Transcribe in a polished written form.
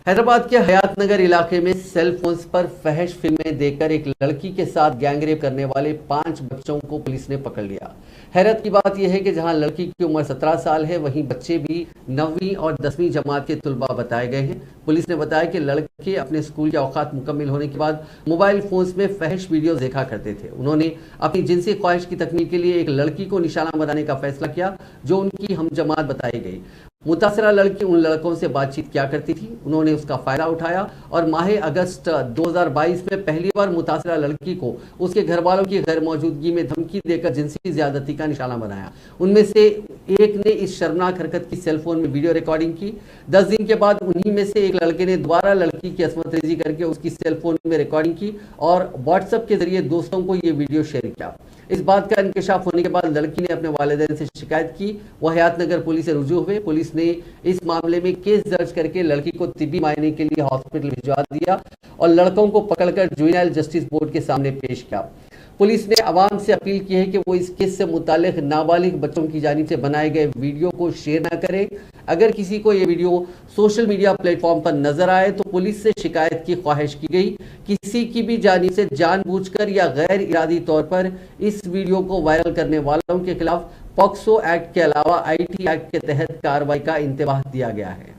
حیدرآباد کے حیات نگر علاقے میں سیل فونز پر فحش فلمیں دیکھ کر ایک لڑکی کے ساتھ گینگ ریپ کرنے والے 5 بچوں کو پولیس نے پکڑ لیا۔ حیرت کی بات یہ ہے کہ جہاں لڑکی کی عمر 17 سال ہے، وہیں بچے بھی 9ویں اور 10ویں جماعت کے طلباء بتائے گئے ہیں۔ پولیس نے بتایا کہ لڑکے اپنے اسکول کے اوقات مکمل ہونے کے بعد موبائل فونز میں فحش ویڈیوز دیکھا کرتے تھے۔ انہوں نے اپنی جنسی خواہش کی تکمیل کے لیے ایک لڑکی کو نشانہ بنانے کا فیصلہ کیا جو ان کی ہم جماعت بتائی گئی۔ متاثرہ لڑکی ان لڑکوں سے بات چیت کیا کرتی تھی، انہوں نے اس کا فائدہ اٹھایا اور ماہ اگست 2022 میں پہلی بار متاثرہ لڑکی کو اس کے گھر والوں کی غیر موجودگی میں دھمکی دے کر جنسی زیادتی کا نشانہ بنایا۔ ان میں سے ایک نے اس شرمناک حرکت کی سیل فون میں ویڈیو ریکارڈنگ کی۔ 10 دن کے بعد انہی میں سے ایک لڑکے نے دوبارہ لڑکی کی عصمت ریزی کر کے اس کی سیل فون میں ریکارڈنگ کی اور واٹس ایپ کے ذریعے دوستوں کو یہ ویڈیو شیئر کیا۔ اس بات کا انکشاف ہونے کے بعد لڑکی نے اپنے والدین سے شکایت کی۔ وہ حیات نگر پولیس سے رجوع ہوئے۔ پولیس نے اس معاملے میں کیس درج کر کے لڑکی کو طبی معائنے کے لیے ہاسپٹل بھجوا دیا اور لڑکوں کو پکڑ کر جوینائل جسٹس بورڈ کے سامنے پیش کیا۔ پولیس نے عوام سے اپیل کی ہے کہ وہ اس کیس سے متعلق نابالغ بچوں کی جانب سے بنائے گئے ویڈیو کو شیئر نہ کریں۔ اگر کسی کو یہ video social media platform پر نظر آئے تو پولیس سے شکایت کی خواہش کی گئی۔ کسی کی بھی جانب سے جان بوجھ کر یا غیر ارادی طور پر اس ویڈیو کو وائرل کرنے والوں کے خلاف پاکسو ایکٹ کے علاوہ IT ایکٹ کے تحت کارروائی کا انتباہ دیا گیا ہے۔